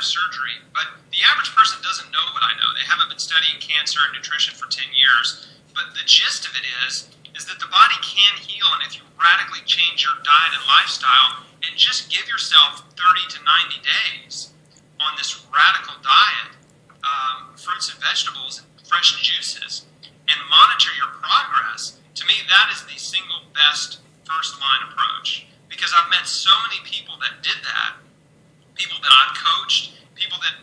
have surgery, but the average person doesn't know what I know. They haven't been studying cancer and nutrition for 10 years. But the gist of it is that the body can heal, and if you radically change your diet and lifestyle and just give yourself 30 to 90 days on this radical diet, fruits and vegetables, fresh juices, and monitor your progress, to me that is the single best first-line approach. Because I've met so many people that did that, people that I've coached, people that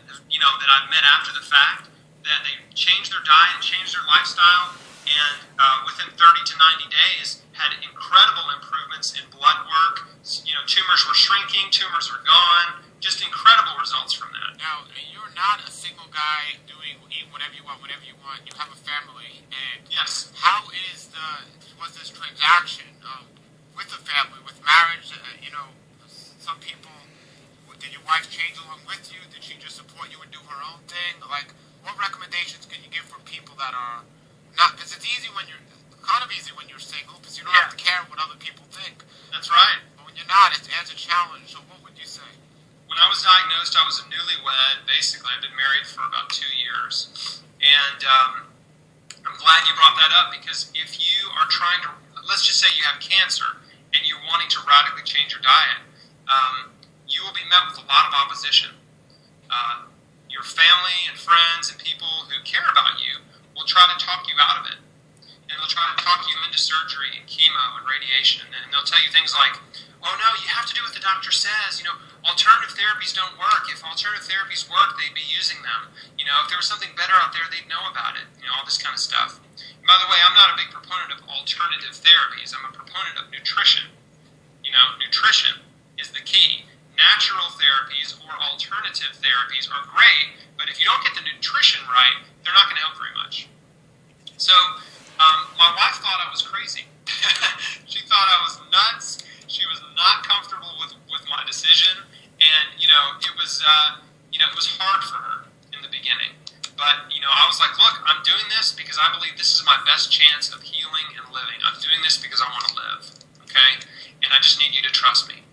that I've met after the fact, that they changed their diet, changed their lifestyle, and within 30 to 90 days had incredible improvements in blood work. Tumors were shrinking, tumors were gone, just incredible results from that. Now, you're not a single guy eat whatever you want, whenever you want. You have a family, and yes. How was this transaction with the family, with marriage? Some people, did your wife change along with you? Did she just support you and do her own thing? Like, what recommendations can you give for people that are not? Because it's easy when you're single, because you don't have to care what other people think. That's right. But when you're not, it adds a challenge. So what would you say? When I was diagnosed, I was a newlywed. Basically, I've been married for about 2 years. And I'm glad you brought that up, because if you are trying to, let's just say you have cancer and you're wanting to radically change your diet, you will be met with a lot of opposition. Your family and friends and people who care about you will try to talk you out of it. And they'll try to talk you into surgery and chemo and radiation. And they'll tell you things like, oh no, you have to do what the doctor says. Alternative therapies don't work. If alternative therapies work, they'd be using them. If there was something better out there, they'd know about it. All this kind of stuff. And by the way, I'm not a big proponent of alternative therapies. I'm a proponent of nutrition. Nutrition is the key. Natural therapies or alternative therapies are great, but if you don't get the nutrition right, they're not going to help very much. So, my wife thought I was crazy. She thought I was nuts. She was not comfortable with my decision, and it was hard for her in the beginning. But I was like, look, I'm doing this because I believe this is my best chance of healing and living. I'm doing this because I want to live, okay? And I just need you to trust me.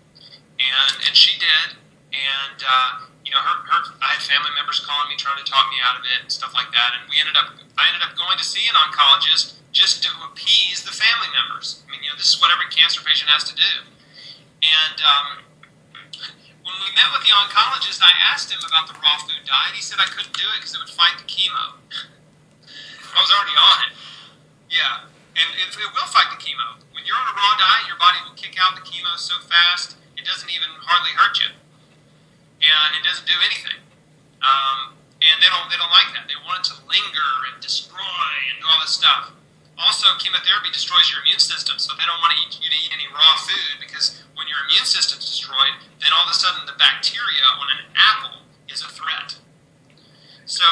And she did, and I had family members calling me, trying to talk me out of it and stuff like that. And I ended up going to see an oncologist just to appease the family members. I mean, this is what every cancer patient has to do. And when we met with the oncologist, I asked him about the raw food diet. He said I couldn't do it because it would fight the chemo. I was already on it. Yeah, and it will fight the chemo. When you're on a raw diet, your body will kick out the chemo so fast, it doesn't even hardly hurt you. And it doesn't do anything. And they don't like that. They want it to linger and destroy and do all this stuff. Also, chemotherapy destroys your immune system, so they don't want you to eat any raw food, because when your immune system's destroyed, then all of a sudden the bacteria on an apple is a threat. So,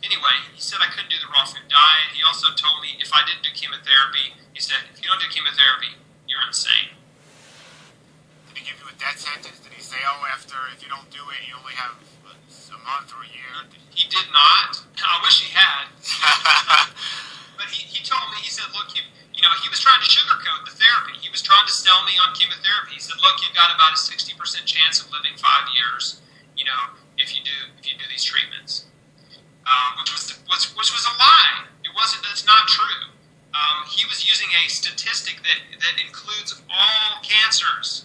anyway, he said I couldn't do the raw food diet. He also told me if I didn't do chemotherapy, he said, if you don't do chemotherapy, you're insane. Did he give you a death sentence? Did he say, if you don't do it, you only have a month or a year? He did not. I wish he had. But he told me, he said, look, he was trying to sugarcoat the therapy. He was trying to sell me on chemotherapy. He said, look, you've got about a 60% chance of living 5 years, if you do these treatments. Which was a lie. That's not true. He was using a statistic that includes all cancers.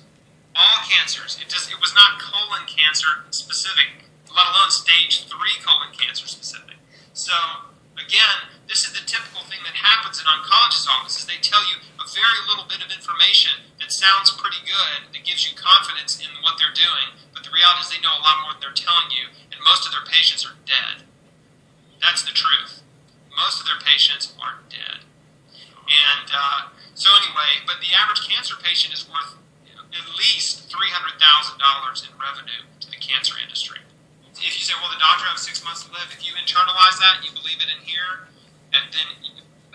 All cancers. It was not colon cancer specific, let alone stage 3 colon cancer specific. So, again, this is the typical thing that happens in oncologists' offices. They tell you a very little bit of information that sounds pretty good, that gives you confidence in what they're doing, but the reality is they know a lot more than they're telling you, and most of their patients are dead. That's the truth. Most of their patients are dead. And so anyway, but the average cancer patient is worth at least $300,000 in revenue to the cancer industry. If you say, well, the doctor has 6 months to live, if you internalize that, you believe it in here, and then,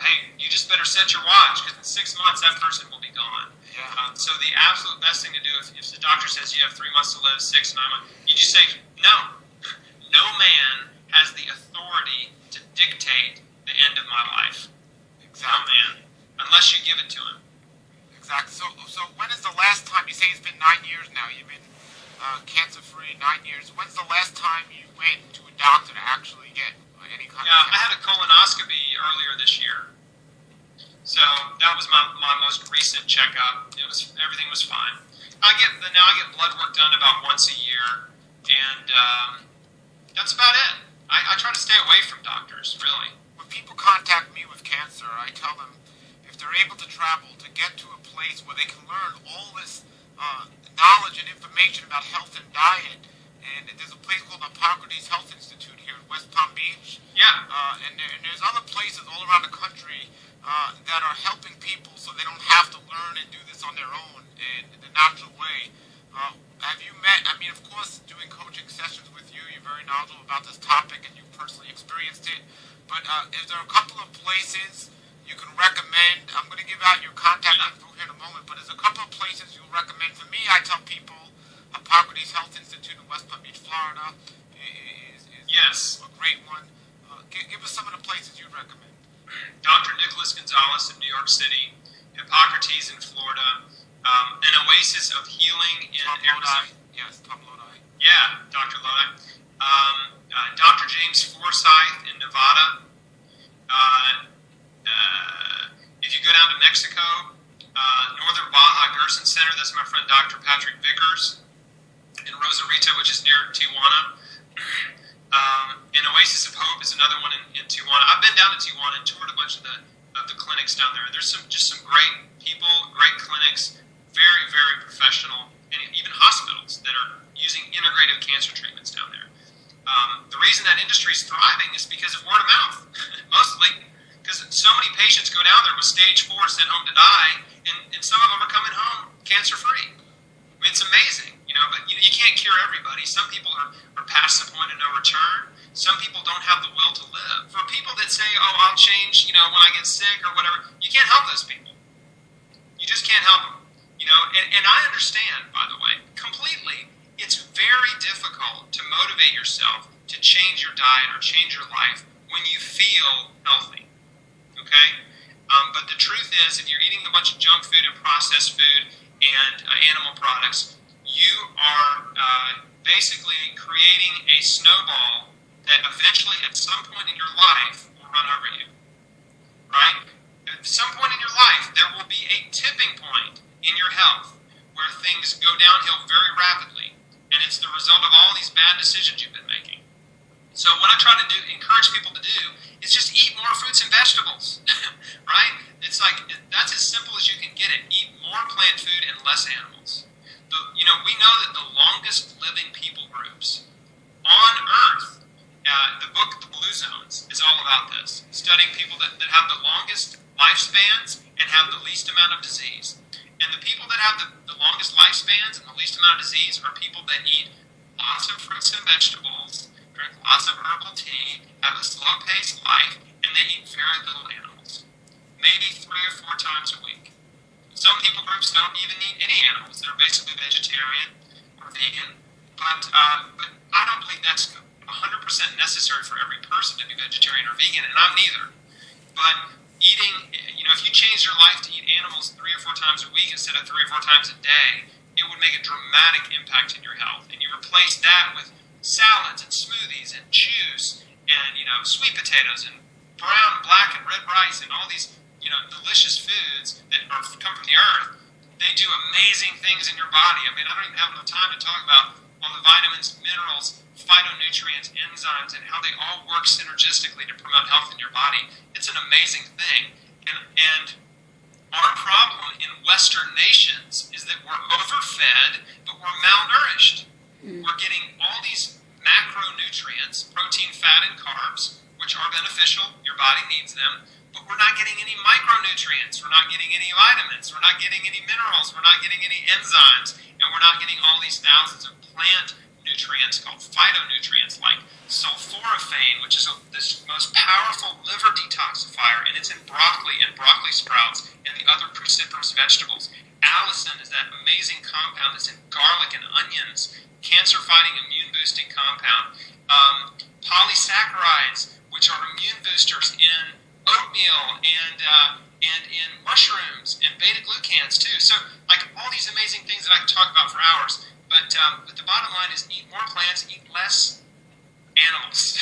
hey, you just better set your watch, because in 6 months, that person will be gone. Yeah. So the absolute best thing to do, if the doctor says you have 3 months to live, 6, 9 months, you just say, no. No man has the authority to dictate the end of my life. Exactly. No man. Unless you give it to him. Exactly. So when is the last time, you say it's been 9 years now, you've been cancer-free, 9 years. When's the last time you went to a doctor to actually get any kind Yeah, of I had a colonoscopy earlier this year. So that was my most recent checkup. Everything was fine. I get blood work done about once a year, and that's about it. I try to stay away from doctors, really. When people contact me with cancer, I tell them if they're able to travel to get to a place where they can learn all this knowledge and information about health and diet, and there's a place called Hippocrates Health Institute here in West Palm Beach. Yeah. And there's other places all around the country that are helping people so they don't have to learn and do this on their own in the natural way. Have you met, I mean, of course, doing coaching sessions with you, you're very knowledgeable about this topic and you've personally experienced it, but is there a couple of places you can recommend? I'm going to give out your contact info here in a moment, but there's a couple of places you'll recommend. For me, I tell people Hippocrates Health Institute in West Palm Beach, Florida is Yes. a great one. Give us some of the places you'd recommend. Dr. Nicholas Gonzalez in New York City, Hippocrates in Florida, an oasis of healing in Tom Arizona. Lodi. Yes, Tom Lodi. Yeah, Dr. Lodi. Dr. James Forsyth in Nevada. If you go down to Mexico, Northern Baja Gerson Center, that's my friend Dr. Patrick Vickers in Rosarito, which is near Tijuana. And Oasis of Hope is another one in Tijuana. I've been down to Tijuana and toured a bunch of the clinics down there. There's just some great people, great clinics, very, very professional, and even hospitals that are using integrative cancer treatments down there. The reason that industry is thriving is because of word of mouth, mostly, because so many patients go down there with stage 4 sent home to die, and some of them are coming home cancer-free. I mean, it's amazing, but you can't cure everybody. Some people are past the point of no return. Some people don't have the will to live. For people that say, oh, I'll change, when I get sick or whatever, you can't help those people. You just can't help them. And I understand, by the way, completely, it's very difficult to motivate yourself to change your diet or change your life when you feel healthy. Okay? But the truth is, if you're eating a bunch of junk food and processed food and animal products, you are basically creating a snowball that eventually, at some point in your life, will run over you. Right? At some point in your life, there will be a tipping point in your health where things go downhill very rapidly, and it's the result of all these bad decisions you've been making. So what I try to encourage people to do is just eat more fruits and vegetables, right? It's like, that's as simple as you can get it. Eat more plant food and less animals. We know that the longest living people groups on Earth, the book The Blue Zones is all about this, studying people that have the longest lifespans and have the least amount of disease. And the people that have the longest lifespans and the least amount of disease are people that eat lots of fruits and vegetables, drink lots of herbal tea, have a slow-paced life, and they eat very little animals. Maybe 3 or 4 times a week. Some people groups don't even eat any animals. They're basically vegetarian or vegan. But I don't believe that's 100% necessary for every person to be vegetarian or vegan, and I'm neither. But eating, if you change your life to eat animals 3 or 4 times a week instead of 3 or 4 times a day, it would make a dramatic impact in your health. And you replace that with salads and smoothies and juice and, sweet potatoes and brown, black, and red rice and all these, delicious foods that come from the earth. They do amazing things in your body. I mean, I don't even have enough time to talk about all the vitamins, minerals, phytonutrients, enzymes, and how they all work synergistically to promote health in your body. It's an amazing thing. And our problem in Western nations is that we're overfed, but we're malnourished. We're getting all these macronutrients, protein, fat, and carbs, which are beneficial. Your body needs them. But we're not getting any micronutrients. We're not getting any vitamins. We're not getting any minerals. We're not getting any enzymes. And we're not getting all these thousands of plant nutrients called phytonutrients like sulforaphane, which is this most powerful liver detoxifier, and it's in broccoli and broccoli sprouts and the other cruciferous vegetables. Allicin is that amazing compound that's in garlic and onions, cancer-fighting, immune-boosting compound. Polysaccharides, which are immune boosters in oatmeal and in mushrooms and beta-glucans too. So, like all these amazing things that I can talk about for hours. But the bottom line is eat more plants, eat less animals.